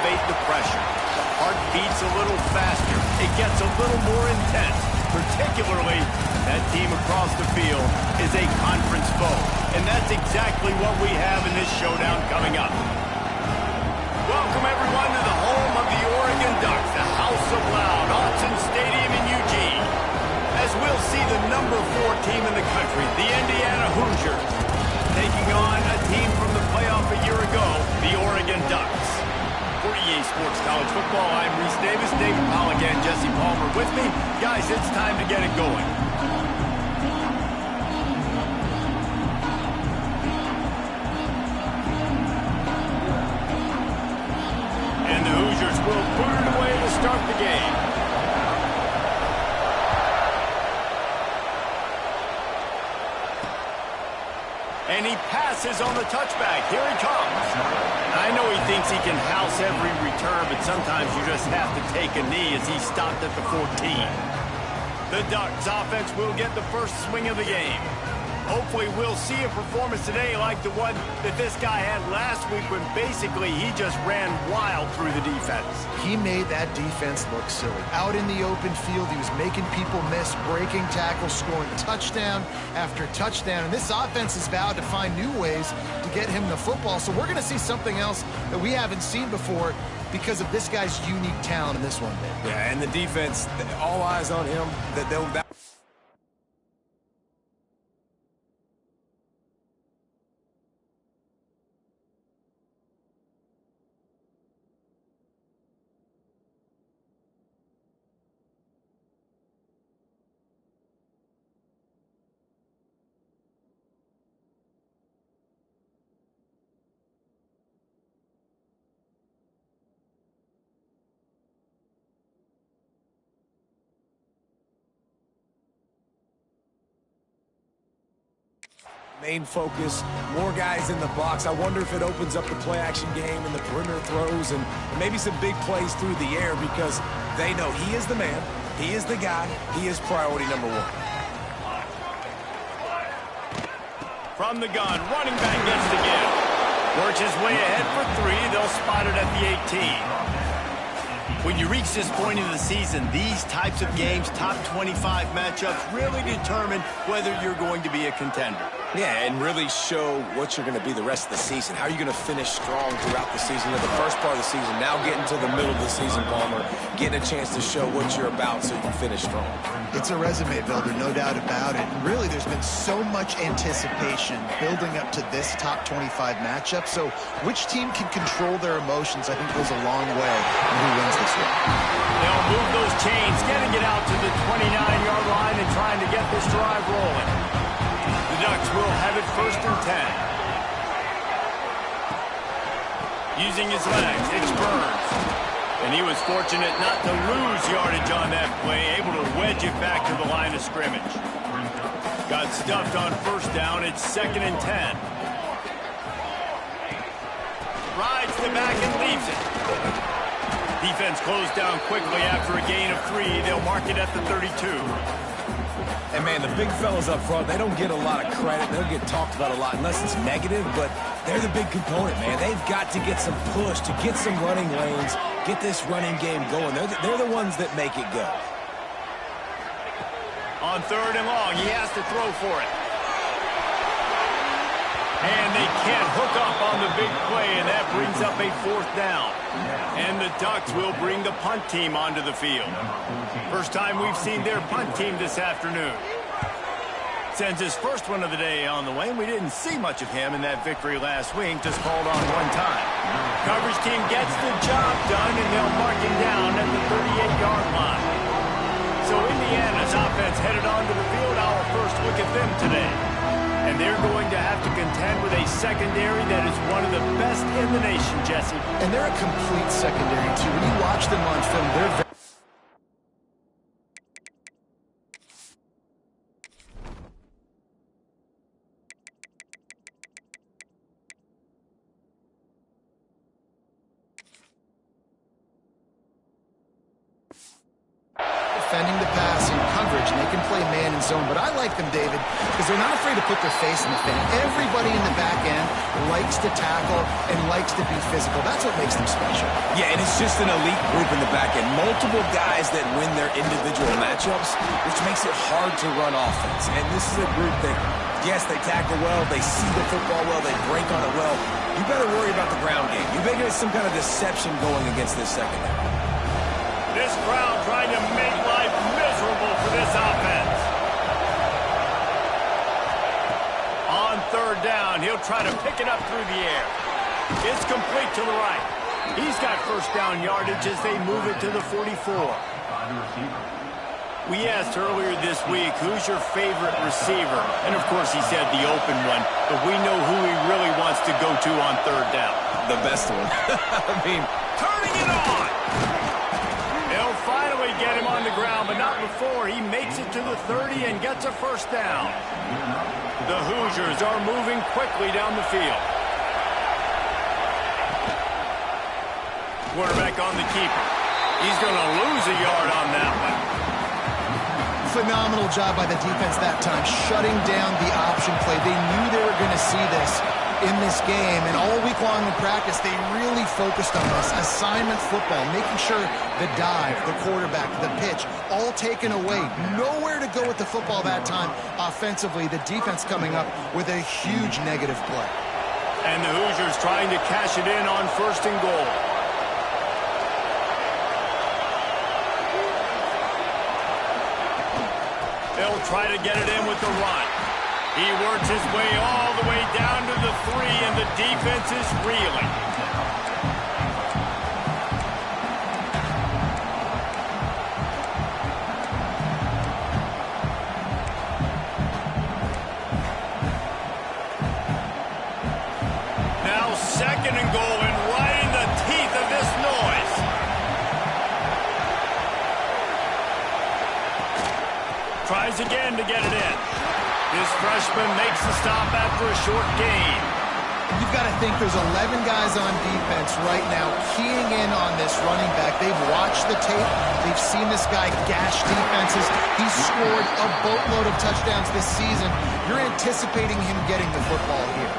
elevate the pressure. The heart beats a little faster. It gets a little more intense. Particularly, that team across the field is a conference foe. And that's exactly what we have in this showdown coming up. Welcome, everyone, to the home of the Oregon Ducks, the House of Loud, Autzen Stadium in Eugene. As we'll see the number 4 team in the country, the Indiana Hoosiers, taking on a team from the playoff a year ago, the Oregon Ducks. For EA Sports College Football, I'm Reese Davis, David Pollock, and Jesse Palmer with me. Guys, it's time to get it going. And the Hoosiers will put it away to start the game. And he passes on the touchback. Here he comes. I know he thinks he can house every return, but sometimes you just have to take a knee as he stopped at the 14. The Ducks offense will get the first swing of the game. Hopefully we'll see a performance today like the one that this guy had last week when basically he just ran wild through the defense. He made that defense look silly. Out in the open field, he was making people miss, breaking tackles, scoring touchdown after touchdown. And this offense has vowed to find new ways to get him the football. So we're going to see something else that we haven't seen before because of this guy's unique talent in this one. Yeah, and the defense, all eyes on him. Main focus, more guys in the box. I wonder if it opens up the play-action game and the perimeter throws and maybe some big plays through the air because they know he is the man, he is the guy, he is priority number 1. From the gun, running back gets the give. Works his way ahead for 3. They'll spot it at the 18. When you reach this point in the season, these types of games, top 25 matchups, really determine whether you're going to be a contender. Yeah, and really show what you're going to be the rest of the season. How are you going to finish strong throughout the season? The first part of the season, now getting to the middle of the season, Palmer, getting a chance to show what you're about so you can finish strong. It's a resume builder, no doubt about it. And really, there's been so much anticipation building up to this top 25 matchup. So which team can control their emotions, I think, goes a long way in who wins this one. They'll move those chains, getting it out to the 29-yard line and trying to get this drive rolling. The Ducks will have it 1st and 10. Using his legs, it's Burns. And he was fortunate not to lose yardage on that play, able to wedge it back to the line of scrimmage. Got stuffed on 1st down, it's 2nd and 10. Rides the back and leaves it. Defense closed down quickly after a gain of 3. They'll mark it at the 32. And, man, the big fellas up front, they don't get a lot of credit. They'll get talked about a lot unless it's negative, but they're the big component, man. They've got to get some push, to get some running lanes, get this running game going. They're the ones that make it go. On 3rd and long, he has to throw for it. And they can't hook up on the big play, and that brings up a 4th down. And the Ducks will bring the punt team onto the field. First time we've seen their punt team this afternoon. Sends his first one of the day on the way, and we didn't see much of him in that victory last week, just called on 1 time. Coverage team gets the job done, and they'll mark him down at the 38-yard line. So Indiana's offense headed onto the field. Our first look at them today. And they're going to have to contend with a secondary that is one of the best in the nation, Jesse. And they're a complete secondary, too. When you watch them on film, they're very... defending the pass in coverage. coverage, and they can play man and zone. But I like them, David, because they're not afraid to put their face in the fan. Everybody in the back end likes to tackle and likes to be physical. That's what makes them special. Yeah, and it's just an elite group in the back end. Multiple guys that win their individual matchups, which makes it hard to run offense. And this is a group that, yes, they tackle well, they see the football well, they break on it well. You better worry about the ground game. You better get some kind of deception going against this secondary. This crowd trying to make life miserable for this offense. On third down, he'll try to pick it up through the air. It's complete to the right. He's got first down yardage as they move it to the 44. We asked earlier this week, who's your favorite receiver? And, of course, he said the open one, but we know who he really wants to go to on third down. The best one. I mean, turning it on! They'll finally get him on the ground, but not before he makes it to the 30 and gets a first down. The Hoosiers are moving quickly down the field. Quarterback on the keeper. He's going to lose a yard on that one. Phenomenal job by the defense that time, shutting down the option play. They knew they were going to see this in this game, and all week long in practice, they really focused on this. Assignment football, making sure the dive, the quarterback, the pitch, all taken away. Nowhere to go with the football that time offensively. The defense coming up with a huge negative play. And the Hoosiers trying to cash it in on first and goal. They'll try to get it in with the run. He works his way all the way down to the 3, and the defense is reeling. Now second and goal, and right in the teeth of this noise. Tries again to get it in. This freshman makes the stop after a short gain. You've got to think there's 11 guys on defense right now keying in on this running back. They've watched the tape. They've seen this guy gash defenses. He's scored a boatload of touchdowns this season. You're anticipating him getting the football here.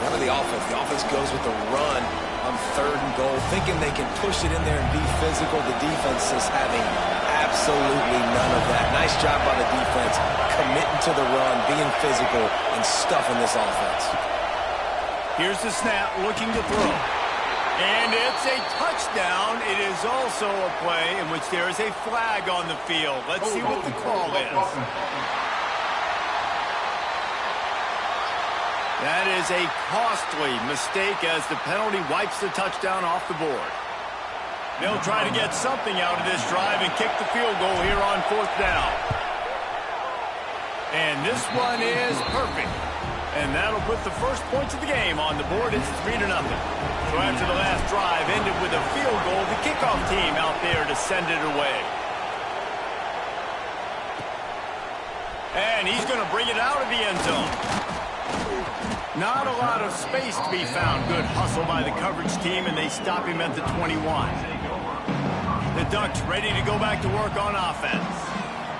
None of the offense. The offense goes with the run on third and goal, thinking they can push it in there and be physical. The defense is having absolutely none of that. Nice job by the defense, committing to the run, being physical, and stuffing this offense. Here's the snap, looking to throw. And it's a touchdown. It is also a play in which there is a flag on the field. Let's see what the call is. That is a costly mistake as the penalty wipes the touchdown off the board. They'll try to get something out of this drive and kick the field goal here on fourth down. And this one is perfect. And that'll put the first points of the game on the board. It's 3-0. So after the last drive ended with a field goal, the kickoff team out there to send it away. And he's going to bring it out of the end zone. Not a lot of space to be found. Good hustle by the coverage team, and they stop him at the 21. The Ducks ready to go back to work on offense.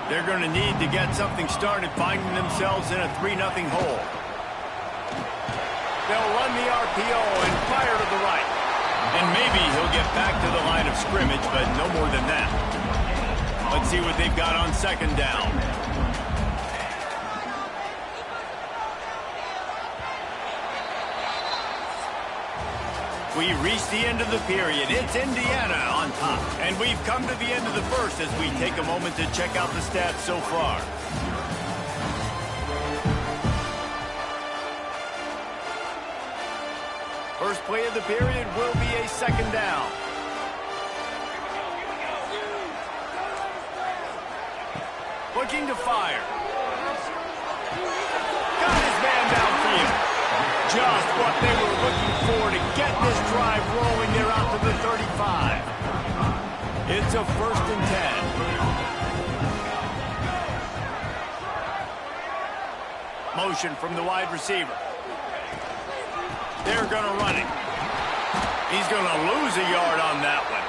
They're going to need to get something started, finding themselves in a 3-0 hole. They'll run the RPO and fire to the right. And maybe he'll get back to the line of scrimmage, but no more than that. Let's see what they've got on second down. We reach the end of the period. It's Indiana on top. And we've come to the end of the first as we take a moment to check out the stats so far. First play of the period will be a second down. Looking to fire. Got his man downfield. Just what they were looking for to get this drive rolling. They're out to the 35. It's a 1st and 10. Motion from the wide receiver. They're going to run it. He's going to lose a yard on that one.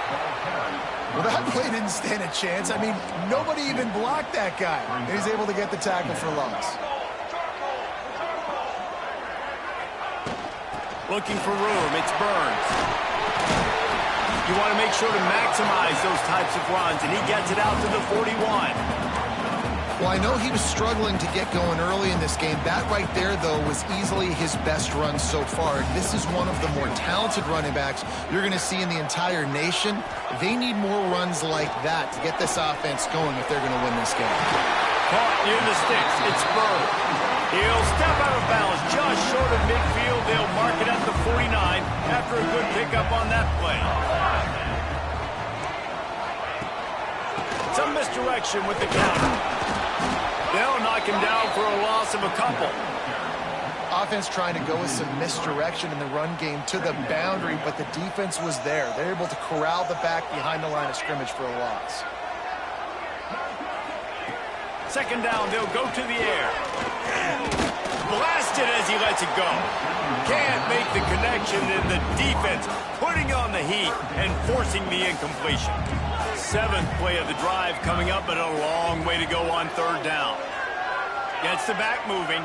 Well, that play didn't stand a chance. I mean, nobody even blocked that guy. And he's able to get the tackle for loss. Looking for room, it's Burns. You want to make sure to maximize those types of runs, and he gets it out to the 41. Well, I know he was struggling to get going early in this game. That right there, though, was easily his best run so far. This is one of the more talented running backs you're going to see in the entire nation. They need more runs like that to get this offense going if they're going to win this game. Caught near the sticks. It's Burns. He'll step out of bounds just short of midfield. They'll mark it at the 49 after a good pickup on that play. Some misdirection with the counter. They'll knock him down for a loss of a couple. Offense trying to go with some misdirection in the run game to the boundary, but the defense was there. They're able to corral the back behind the line of scrimmage for a loss. Second down, they'll go to the air. Blasted as he lets it go. Can't make the connection, and the defense putting on the heat and forcing the incompletion. Seventh play of the drive coming up, but a long way to go on third down. Gets the back moving.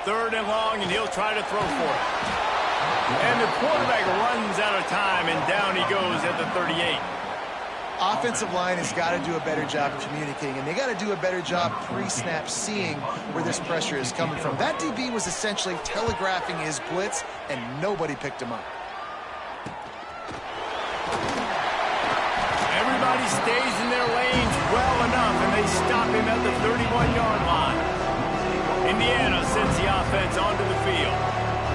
Third and long, and he'll try to throw for it. And the quarterback runs out of time, and down he goes at the 38. Offensive line has got to do a better job of communicating, and they got to do a better job pre-snap seeing where this pressure is coming from. That DB was essentially telegraphing his blitz, and nobody picked him up. Everybody stays in their lanes well enough, and they stop him at the 31-yard line. Indiana sends the offense onto the field.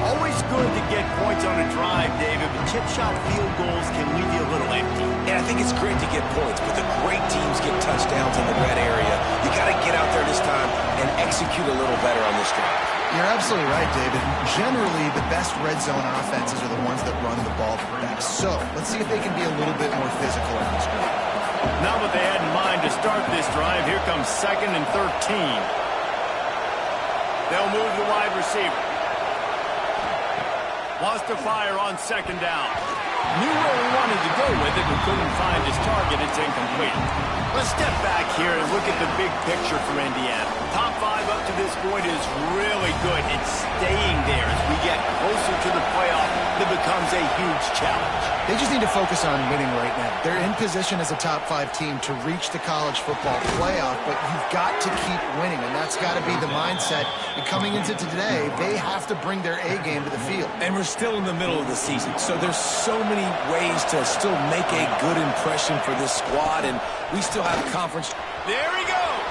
Always good to get points on a drive, David, but chip shot field goals can leave you a little empty. And I think it's great to get points, but the great teams get touchdowns in the red area. You got to get out there this time and execute a little better on this drive. You're absolutely right, David. Generally, the best red zone offenses are the ones that run the ball the best. So, let's see if they can be a little bit more physical in this drive. Not what they had in mind to start this drive. Here comes 2nd and 13. They'll move the wide receiver. Wants to fire on second down. Knew where he wanted to go with it, but couldn't find his target. It's incomplete. Let's step back here and look at the big picture for Indiana. Top 5 up to this point is really good. It's staying there as we get closer to the playoff. It becomes a huge challenge. They just need to focus on winning right now. They're in position as a top 5 team to reach the college football playoff, but you've got to keep winning, and that's got to be the mindset. And coming into today, they have to bring their A game to the field. And we're still in the middle of the season, so there's so many ways to still make a good impression for this squad, and we still have conference. There he goes.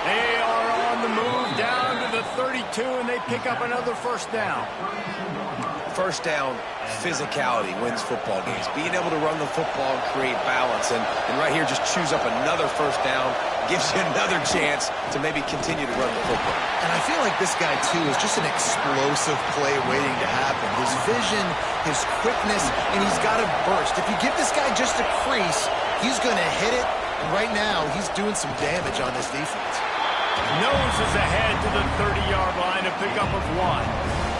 They are on the move down to the 32, and they pick up another first down. First down, physicality wins football games. Being able to run the football and create balance, and right here just choose up another first down, gives you another chance to maybe continue to run the football. And I feel like this guy, too, is just an explosive play waiting to happen. His vision, his quickness, and he's got a burst. If you give this guy just a crease, he's going to hit it. And right now, he's doing some damage on this defense. Noses ahead to the 30-yard line, a pickup of 1.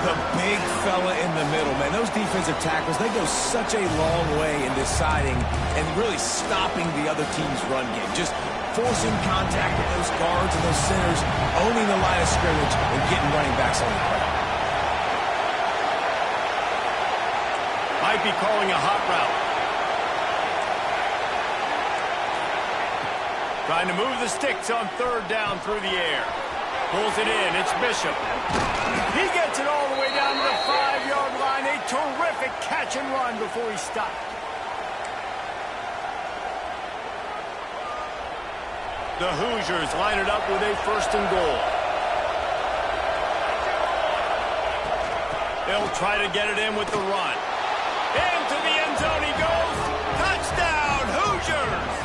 The big fella in the middle, man. Those defensive tackles, they go such a long way in deciding and really stopping the other team's run game. Just forcing contact with those guards and those centers, owning the line of scrimmage, and getting running backs on the ground. Might be calling a hot route. Trying to move the sticks on third down through the air. Pulls it in. It's Bishop. He gets it all the way down to the 5-yard line. A terrific catch and run before he stopped. The Hoosiers line it up with a 1st and goal. They'll try to get it in with the run. Into the end zone he goes. Touchdown, Hoosiers!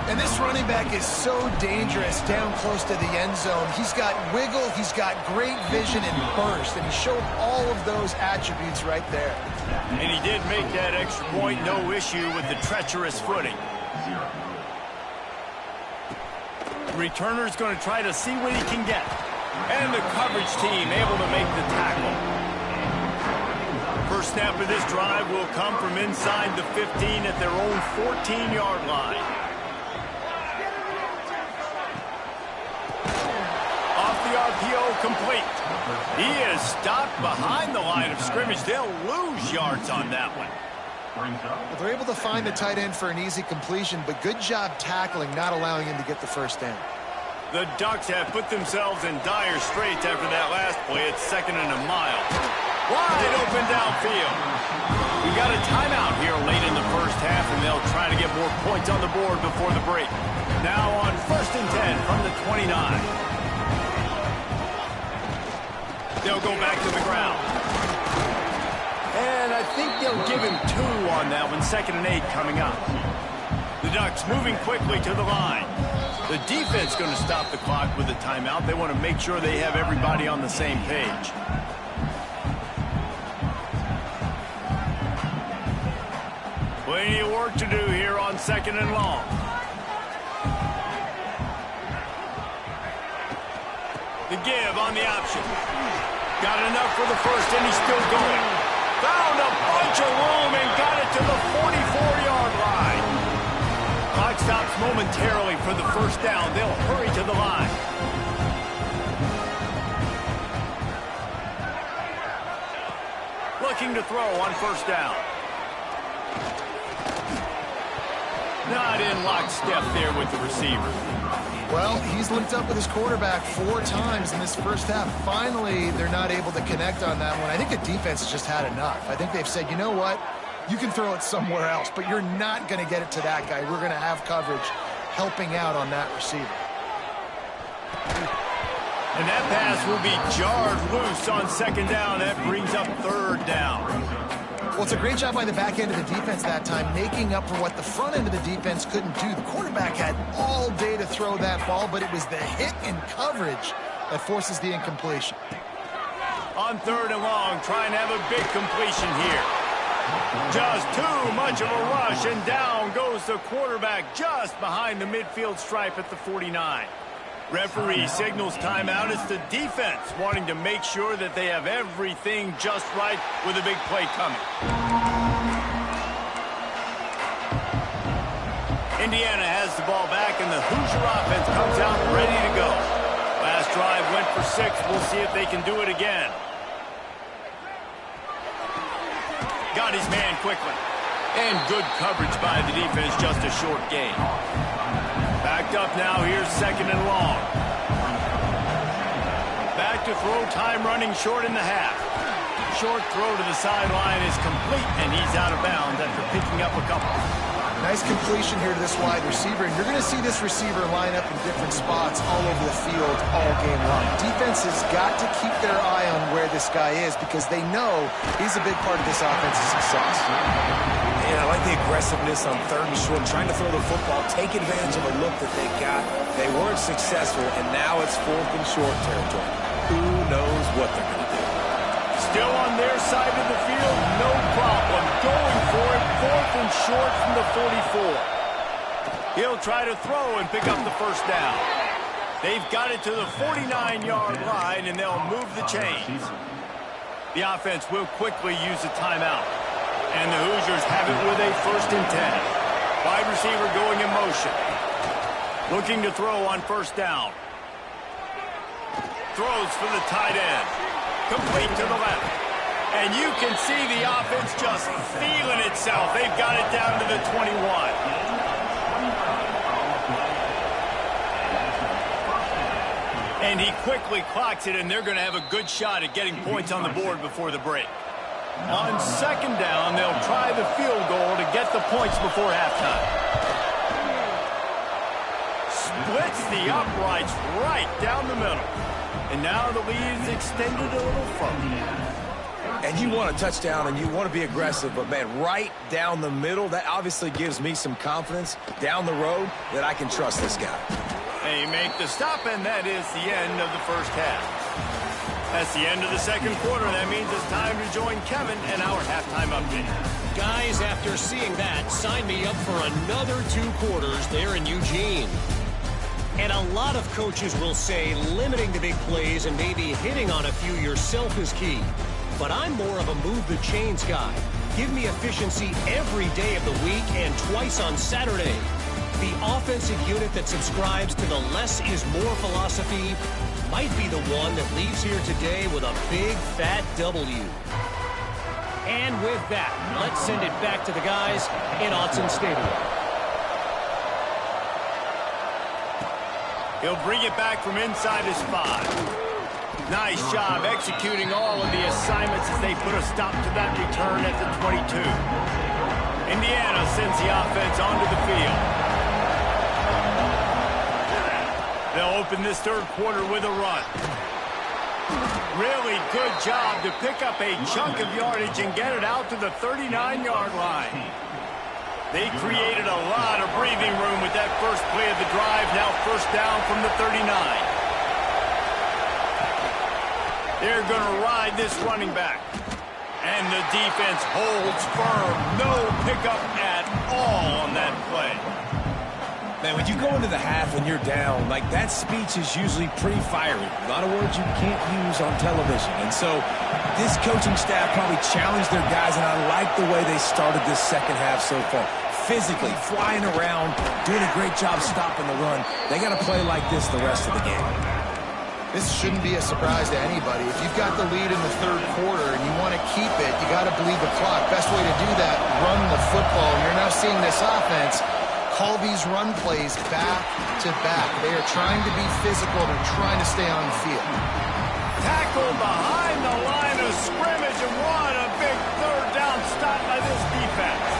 And this running back is so dangerous down close to the end zone. He's got wiggle, he's got great vision and burst, and he showed all of those attributes right there. And he did make that extra point, no issue with the treacherous footing. The returner's going to try to see what he can get. And the coverage team able to make the tackle. First snap of this drive will come from inside the 15 at their own 14-yard line. Off the RPO, complete. He is stopped behind the line of scrimmage. They'll lose yards on that one. Well, they're able to find the tight end for an easy completion, but good job tackling, not allowing him to get the first down. The Ducks have put themselves in dire straits after that last play. It's 2nd and a mile. Wide open downfield. We got a timeout here late in the first half, and they'll try to get more points on the board before the break. Now on 1st and 10 from the 29. They'll go back to the ground. And I think they'll give him 2 on that one. 2nd and 8 coming up. The Ducks moving quickly to the line. The defense going to stop the clock with a timeout. They want to make sure they have everybody on the same page. Plenty of work to do here on 2nd and long. The give on the option. Got enough for the first, and he's still going. Found a bunch of room and got it to the 44-yard line. Clock stops momentarily for the first down. They'll hurry to the line. Looking to throw on 1st down. Not in lockstep there with the receiver. Well, he's linked up with his quarterback 4 times in this first half. Finally, they're not able to connect on that one. I think the defense has just had enough. I think they've said, you know what? You can throw it somewhere else, but you're not going to get it to that guy. We're going to have coverage helping out on that receiver. And that pass will be jarred loose on 2nd down. That brings up 3rd down. Well, it's a great job by the back end of the defense that time, making up for what the front end of the defense couldn't do. The quarterback had all day to throw that ball, but it was the hit and coverage that forces the incompletion. On 3rd and long, trying to have a big completion here. Just too much of a rush, and down goes the quarterback just behind the midfield stripe at the 49. Referee signals timeout. It's the defense wanting to make sure that they have everything just right with a big play coming. Indiana has the ball back, and the Hoosier offense comes out ready to go. Last drive went for 6. We'll see if they can do it again. Got his man quickly. And good coverage by the defense, just a short gain. Backed up now, here's 2nd and long. Back to throw, time running short in the half. Short throw to the sideline is complete, and he's out of bounds after picking up a couple. Nice completion here to this wide receiver, and you're going to see this receiver line up in different spots all over the field all game long. Defense has got to keep their eye on where this guy is because they know he's a big part of this offense's success. Yeah, I like the aggressiveness on 3rd and short, trying to throw the football, take advantage of a look that they got. They weren't successful, and now it's 4th and short territory. Who knows what they're going to do? Still on their side of the field, no problem. Going for it, 4th and short from the 44. He'll try to throw and pick up the first down. They've got it to the 49-yard line, and they'll move the chains. The offense will quickly use a timeout. And the Hoosiers have it with a 1st and 10. Wide receiver going in motion. Looking to throw on 1st down. Throws for the tight end. Complete to the left. And you can see the offense just feeling itself. They've got it down to the 21. And he quickly clocks it, and they're going to have a good shot at getting points on the board before the break. On 2nd down, they'll try the field goal to get the points before halftime. Splits the uprights right down the middle. And now the lead is extended a little further. And you want a touchdown, and you want to be aggressive, but, man, right down the middle, that obviously gives me some confidence down the road that I can trust this guy. They make the stop, and that is the end of the first half. That's the end of the 2nd quarter. That means it's time to join Kevin and our halftime update. Guys, after seeing that, sign me up for another 2 quarters there in Eugene. And a lot of coaches will say limiting the big plays and maybe hitting on a few yourself is key. but I'm more of a move the chains guy. Give me efficiency every day of the week and twice on Saturday. The offensive unit that subscribes to the less is more philosophy might be the one that leaves here today with a big fat W. And with that, let's send it back to the guys in Autzen Stadium. He'll bring it back from inside his 5. Nice job executing all of the assignments as they put a stop to that return at the 22. Indiana sends the offense onto the field. They'll open this third quarter with a run. Really good job to pick up a chunk of yardage and get it out to the 39-yard line. They created a lot of breathing room with that first play of the drive. Now first down from the 39. They're going to ride this running back. And the defense holds firm. No pickup at all on that play. Man, when you go into the half and you're down, like that speech is usually pretty fiery. A lot of words you can't use on television. And so this coaching staff probably challenged their guys, and I like the way they started this second half so far. Physically, flying around, doing a great job stopping the run. They got to play like this the rest of the game. This shouldn't be a surprise to anybody. If you've got the lead in the third quarter and you want to keep it, you got to bleed the clock. Best way to do that, run the football. You're now seeing this offense call these run plays back to back. They are trying to be physical. They're trying to stay on the field. Tackle behind the line of scrimmage, and what a big third down stop by this defense.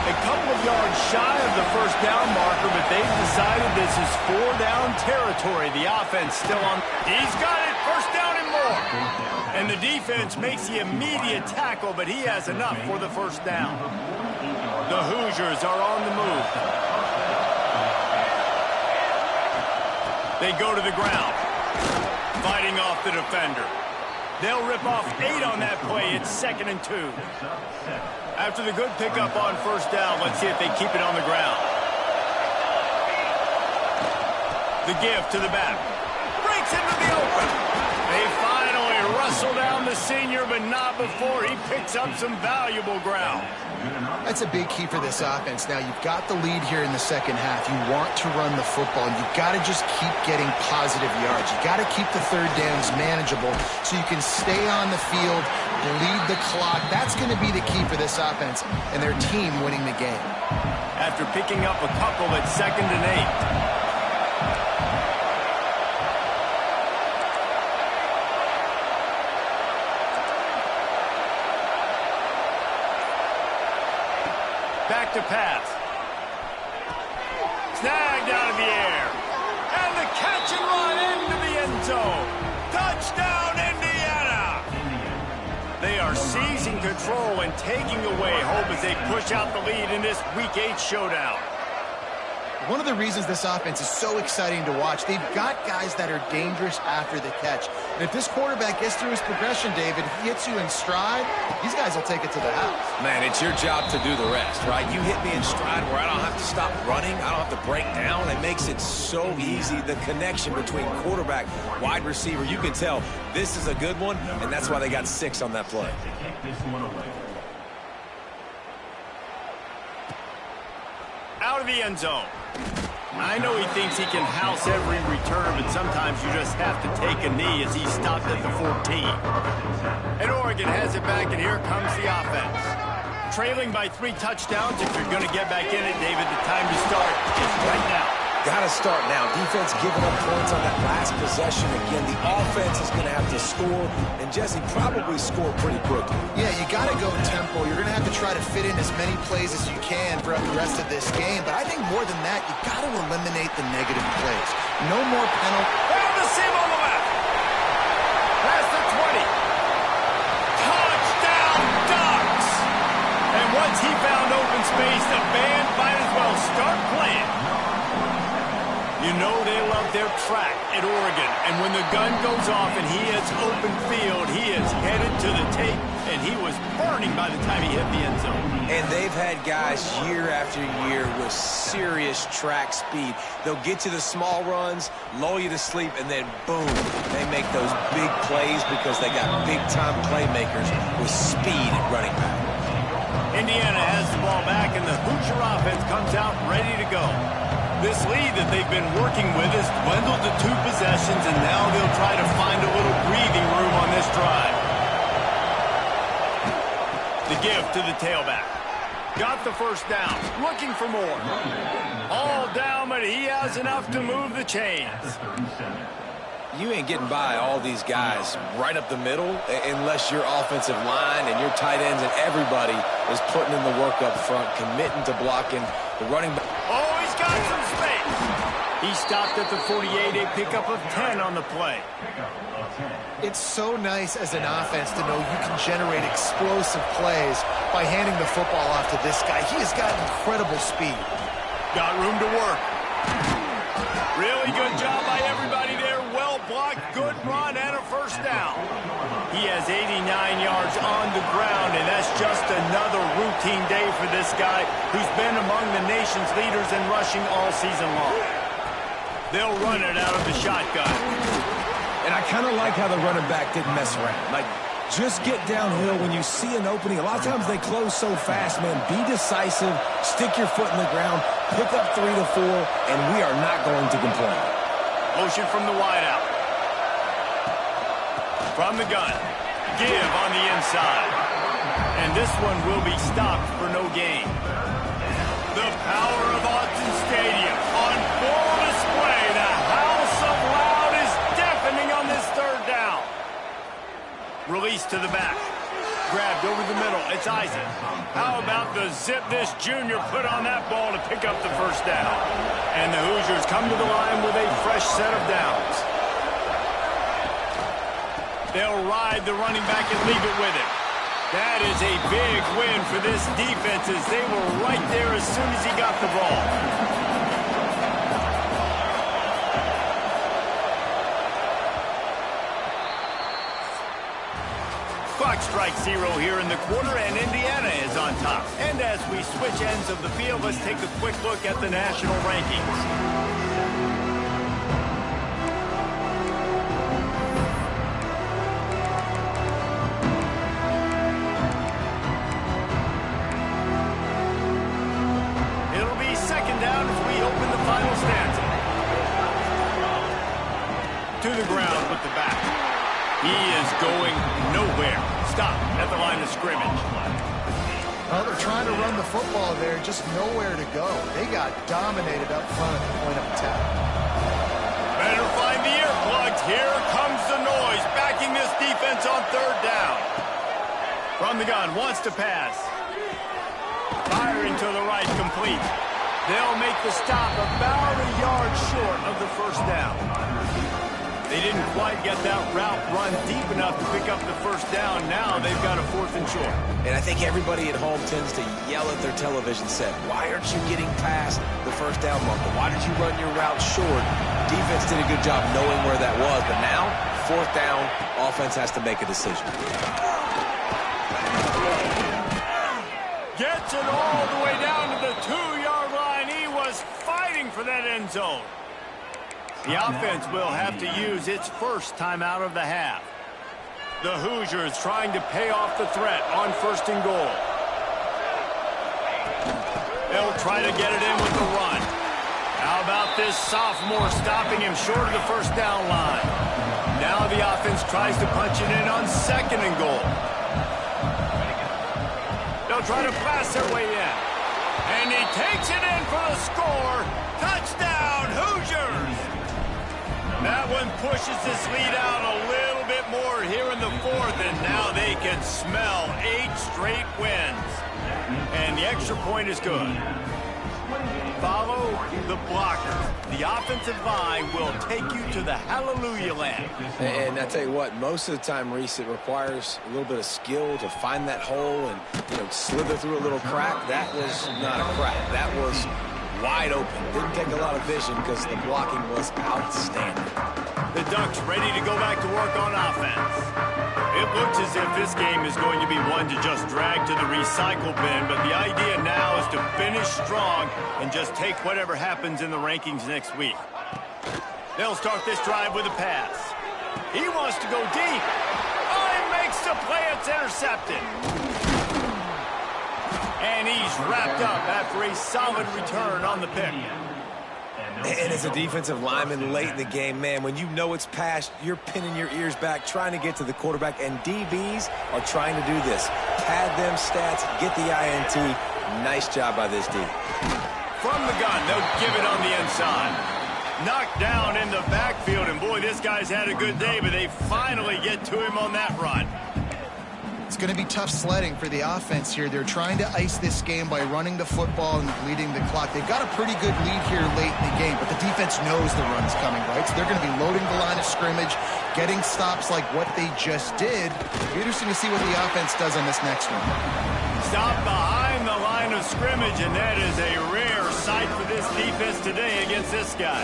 A couple of yards shy of the first down marker, but they've decided this is 4-down territory. The offense still on. He's got it. First down and more. And the defense makes the immediate tackle, but he has enough for the first down. The Hoosiers are on the move. They go to the ground, fighting off the defender. They'll rip off 8 on that play. It's 2nd and 2. After the good pickup on first down, let's see if they keep it on the ground. The give to the back. Breaks into the open. They finally wrestle down the senior, but not before he picks up some valuable ground. That's a big key for this offense. Now, you've got the lead here in the second half. You want to run the football, and you've got to just keep getting positive yards. You've got to keep the third downs manageable so you can stay on the field, lead the clock. That's going to be the key for this offense and their team winning the game. After picking up a couple at 2nd and 8. Back to pass. Snagged out of the air. And the catch and run into the end zone. Touchdown, Indiana! They are seizing control and taking away hope as they push out the lead in this Week 8 showdown. One of the reasons this offense is so exciting to watch, they've got guys that are dangerous after the catch. And if this quarterback gets through his progression, David, he hits you in stride, these guys will take it to the house. Man, it's your job to do the rest, right? You hit me in stride where I don't have to stop running. I don't have to break down. It makes it so easy. The connection between quarterback, wide receiver, you can tell this is a good one, and that's why they got 6 on that play. Out of the end zone. I know he thinks he can house every return, but sometimes you just have to take a knee as he stopped at the 14. And Oregon has it back, and here comes the offense. Trailing by 3 touchdowns. If you're going to get back in it, David, the time to start is right now. Got to start now. Defense giving up points on that last possession. Again, the offense is going to have to score, and Jesse probably score pretty quickly. Yeah, you got to go tempo. You're going to have to try to fit in as many plays as you can throughout the rest of this game. But I think more than that, you got to eliminate the negative plays. No more penalties. Found the seam on the left. Past the 20. Touchdown, Ducks! And once he found open space, the band might as well start playing. You know they love their track at Oregon, and when the gun goes off and he hits open field, he is headed to the tape, and he was burning by the time he hit the end zone. And they've had guys year after year with serious track speed. They'll get to the small runs, lull you to sleep, and then boom, they make those big plays because they got big-time playmakers with speed at running back. Indiana has the ball back, and the Hoosier offense comes out ready to go. This lead that they've been working with has dwindled to 2 possessions, and now they'll try to find a little breathing room on this drive. The give to the tailback. Got the first down. Looking for more. All down, but he has enough to move the chains. You ain't getting by all these guys right up the middle unless your offensive line and your tight ends and everybody is putting in the work up front, committing to blocking the running back. Oh, he's got some space. He stopped at the 48, a pickup of 10 on the play. It's so nice as an offense to know you can generate explosive plays by handing the football off to this guy. He has got incredible speed. Got room to work. Really good job by everybody there. Well blocked, good run, and a first down. He has 89 yards on the ground, and that's just another routine day for this guy who's been among the nation's leaders in rushing all season long. They'll run it out of the shotgun. And I kind of like how the running back didn't mess around. Like, just get downhill when you see an opening. A lot of times they close so fast, man. Be decisive, stick your foot in the ground, pick up 3 to 4, and we are not going to complain. Motion from the wideout. From the gun. Give on the inside. And this one will be stopped for no gain. The power of Autzen Stadium on full display. The house of loud is deafening on this third down. Release to the back. Grabbed over the middle. It's Isaac. How about the zip this junior put on that ball to pick up the first down? And the Hoosiers come to the line with a fresh set of downs. They'll ride the running back and leave it with him. That is a big win for this defense as they were right there as soon as he got the ball. Clock strikes 0 here in the quarter, and Indiana is on top. And as we switch ends of the field, let's take a quick look at the national rankings. Down as we open the final stanza. To the ground with the back. He is going nowhere. Stop at the line of scrimmage. Well, they're trying to run the football there, just nowhere to go. They got dominated up front at the point of attack. Better find the earplugs. Here comes the noise, backing this defense on third down. From the gun, wants to pass. Firing to the right, complete. They'll make the stop about a yard short of the first down. They didn't quite get that route run deep enough to pick up the first down. Now they've got a 4th and short. And I think everybody at home tends to yell at their television set, why aren't you getting past the first down marker? Why did you run your route short? Defense did a good job knowing where that was, but now, 4th down, offense has to make a decision. Gets it all the way down to the 2-yard line. He was fighting for that end zone. The offense will have to use its first timeout of the half. The Hoosiers trying to pay off the threat on 1st and goal. They'll try to get it in with the run. How about this sophomore stopping him short of the first down line? Now the offense tries to punch it in on 2nd and goal. They'll try to pass their way in. And he takes it in for the score. Touchdown, Hoosiers! That one pushes this lead out a little bit more here in the 4th, and now they can smell 8 straight wins. And the extra point is good. Follow the blocker. The offensive line will take you to the hallelujah land. And I tell you what, most of the time, Reese, it requires a little bit of skill to find that hole and, slither through a little crack. That was not a crack. That was wide open. Didn't take a lot of vision because the blocking was outstanding. The Ducks ready to go back to work on offense. It looks as if this game is going to be one to just drag to the recycle bin, but the idea now is to finish strong and just take whatever happens in the rankings next week. They'll start this drive with a pass. He wants to go deep. Oh, he makes the play. It's intercepted. And he's wrapped up after a solid return on the pick. And as a defensive lineman late in the game, man, when you know it's passed, you're pinning your ears back, trying to get to the quarterback, and DBs are trying to do this. Pad them stats, get the INT. Nice job by this D. From the gun, they'll give it on the inside. Knocked down in the backfield, and boy, this guy's had a good day, but they finally get to him on that run. It's going to be tough sledding for the offense here. They're trying to ice this game by running the football and bleeding the clock. They've got a pretty good lead here late in the game, but the defense knows the run's coming, right? So they're going to be loading the line of scrimmage, getting stops like what they just did. It'll be interesting to see what the offense does on this next one. Stop behind the line of scrimmage, and that is a rare sight for this defense today against this guy.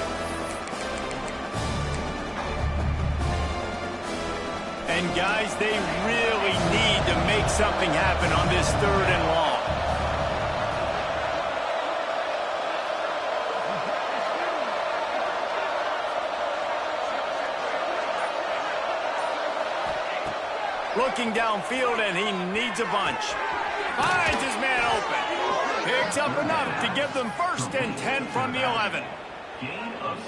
And guys, they really need to make something happen on this 3rd and long. Looking downfield, and he needs a bunch. Finds his man open. Picks up enough to give them 1st and 10 from the 11.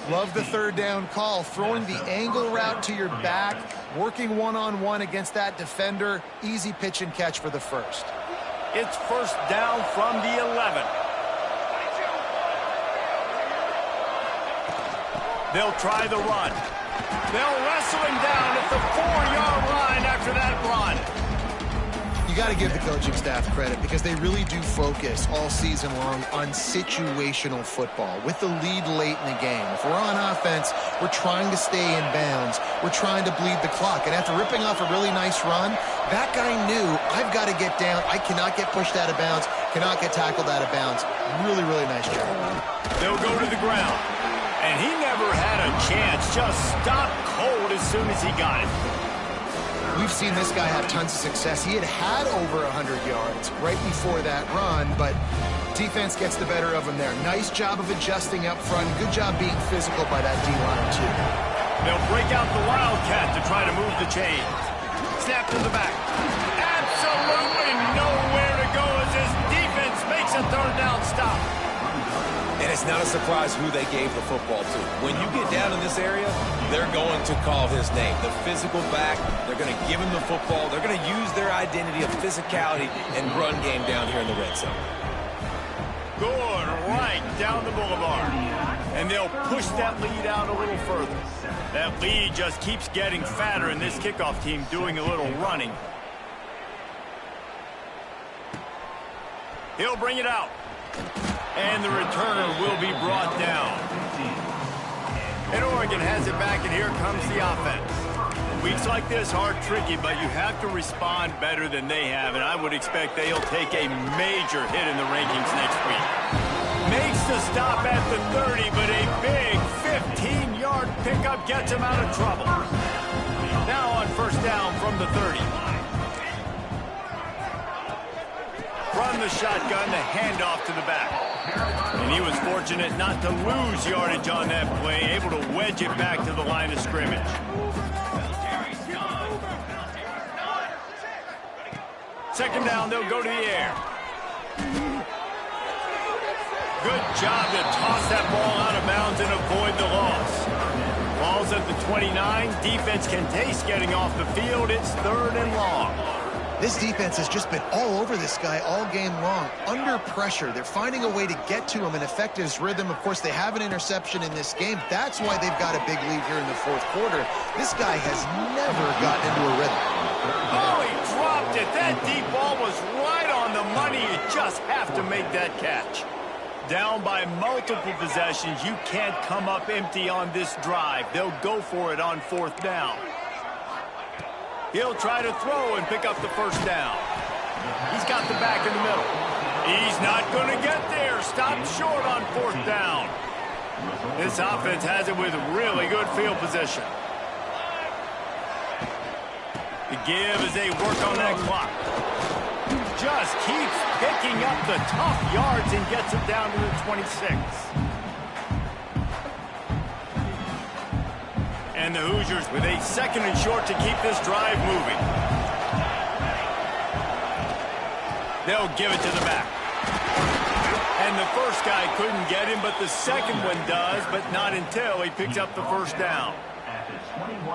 Love the 3rd down call. Throwing the angle route to your back, working one-on-one against that defender. Easy pitch and catch for the 1st. It's 1st down from the 11. They'll try the run. They'll wrestle him down at the 4-yard line after that run. You got to give the coaching staff credit because they really do focus all season long on situational football with the lead late in the game. If we're on offense, we're trying to stay in bounds. We're trying to bleed the clock. And after ripping off a really nice run, that guy knew, I've got to get down. I cannot get pushed out of bounds, cannot get tackled out of bounds. Really, really nice job. They'll go to the ground. And he never had a chance. Just stopped cold as soon as he got it. We've seen this guy have tons of success. He had over 100 yards right before that run, but defense gets the better of him there. Nice job of adjusting up front. Good job being physical by that D-line, too. They'll break out the Wildcat to try to move the chains. Snap to the back. Absolutely nowhere to go as his defense makes a 3rd down stop. And it's not a surprise who they gave the football to. When you get down in this area, they're going to call his name. The physical back, they're going to give him the football. They're going to use their identity of physicality and run game down here in the red zone. Good, right down the boulevard. And they'll push that lead out a little further. That lead just keeps getting fatter, and this kickoff team doing a little running. He'll bring it out. And the returner will be brought down. And Oregon has it back, and here comes the offense. Weeks like this are tricky, but you have to respond better than they have, and I would expect they'll take a major hit in the rankings next week. Makes the stop at the 30, but a big 15-yard pickup gets him out of trouble. Now on 1st down from the 30. From the shotgun, the handoff to the back. And he was fortunate not to lose yardage on that play, able to wedge it back to the line of scrimmage. Second down, they'll go to the air. Good job to toss that ball out of bounds and avoid the loss. Ball's at the 29. Defense can taste getting off the field. It's 3rd and long. This defense has just been all over this guy all game long. Under pressure, they're finding a way to get to him and affect his rhythm. Of course, they have an interception in this game. That's why they've got a big lead here in the 4th quarter. This guy has never gotten into a rhythm. Oh, he dropped it. That deep ball was right on the money. You just have to make that catch. Down by multiple possessions, you can't come up empty on this drive. They'll go for it on 4th down. He'll try to throw and pick up the 1st down. He's got the back in the middle. He's not going to get there. Stopped short on 4th down. This offense has it with really good field position. The give as they work on that clock. Just keeps picking up the tough yards and gets it down to the 26. And the Hoosiers with a 2nd and short to keep this drive moving. They'll give it to the back. And the first guy couldn't get him, but the second one does, but not until he picks up the first down.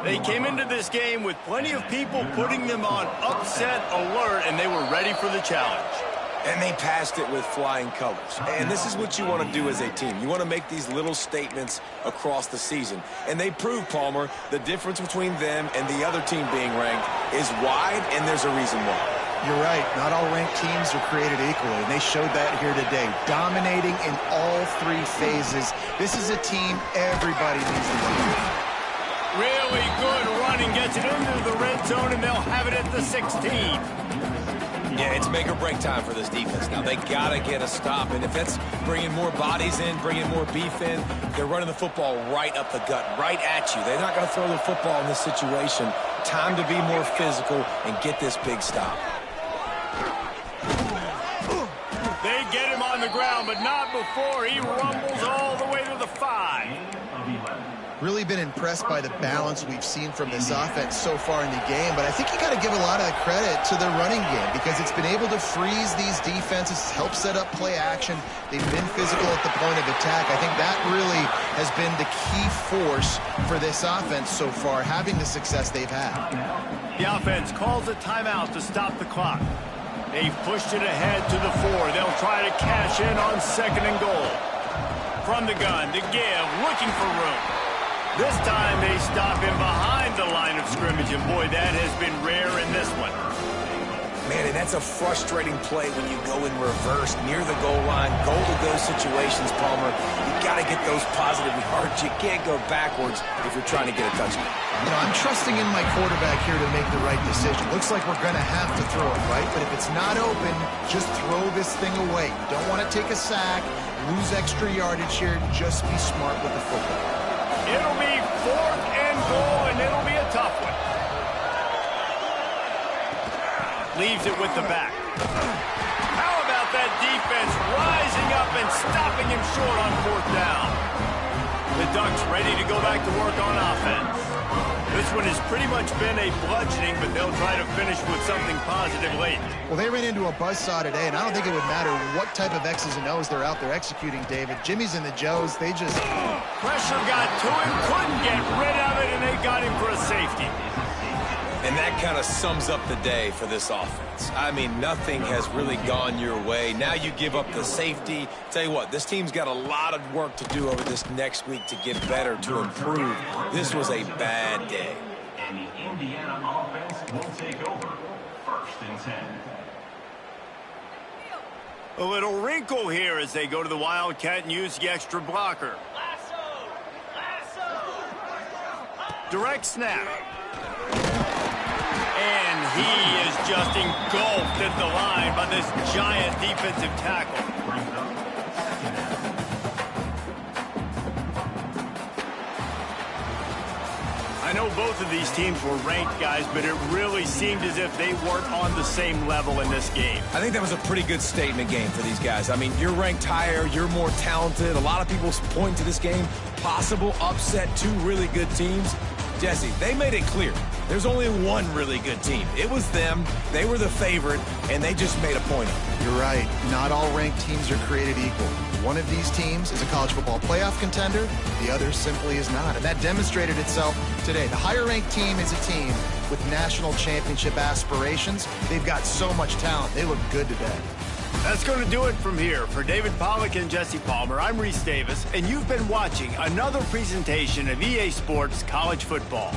They came into this game with plenty of people putting them on upset alert, and they were ready for the challenge. And they passed it with flying colors. And this is what you want to do as a team. You want to make these little statements across the season. And they prove, Palmer, the difference between them and the other team being ranked is wide, and there's a reason why. You're right. Not all ranked teams are created equally, and they showed that here today, dominating in all 3 phases. This is a team everybody needs to win. Really good running, gets it into the red zone, and they'll have it at the 16. Yeah, it's make or break time for this defense. Now, they got to get a stop, and if that's bringing more bodies in, bringing more beef in, they're running the football right up the gut, right at you. They're not going to throw the football in this situation. Time to be more physical and get this big stop. They get him on the ground, but not before he rumbles all the way to the 5. Really been impressed by the balance we've seen from this offense so far in the game, but I think you got to give a lot of the credit to the running game because it's been able to freeze these defenses, help set up play action. They've been physical at the point of attack. I think that really has been the key force for this offense so far, having the success they've had. The offense calls a timeout to stop the clock. They've pushed it ahead to the 4. They'll try to cash in on 2nd and goal. From the gun, the give, looking for room. This time they stop him behind the line of scrimmage, and boy, that has been rare in this one. Man, and that's a frustrating play when you go in reverse near the goal line, goal-to-go situations, Palmer. You got to get those positive yards. You can't go backwards if you're trying to get a touchdown. You know, I'm trusting in my quarterback here to make the right decision. Looks like we're going to have to throw it, right? But if it's not open, just throw this thing away. You don't want to take a sack, lose extra yardage here. Just be smart with the football. It'll be 4th and goal, and it'll be a tough one. Leaves it with the back. How about that defense rising up and stopping him short on 4th down? The Ducks ready to go back to work on offense. This one has pretty much been a bludgeoning, but they'll try to finish with something positive late. Well, they ran into a buzzsaw today, and I don't think it would matter what type of X's and O's they're out there executing, David. Jimmy's and the Joes, they just... Pressure got to him, couldn't get rid of it, and they got him for a safety. And that kind of sums up the day for this offense. I mean, nothing has really gone your way. Now you give up the safety. Tell you what, this team's got a lot of work to do over this next week to get better, to improve. This was a bad day. And the Indiana offense will take over 1st and 10. A little wrinkle here as they go to the Wildcat and use the extra blocker. Direct snap. And he is just engulfed at the line by this giant defensive tackle. I know both of these teams were ranked, guys, but it really seemed as if they weren't on the same level in this game. I think that was a pretty good statement game for these guys. I mean, you're ranked higher, you're more talented. A lot of people point to this game, possible upset, 2 really good teams. Jesse, they made it clear. There's only one really good team. It was them. They were the favorite, and they just made a point of it. You're right. Not all ranked teams are created equal. One of these teams is a college football playoff contender. The other simply is not. And that demonstrated itself today. The higher-ranked team is a team with national championship aspirations. They've got so much talent. They look good today. That's going to do it from here. For David Pollack and Jesse Palmer, I'm Reese Davis, and you've been watching another presentation of EA Sports College Football.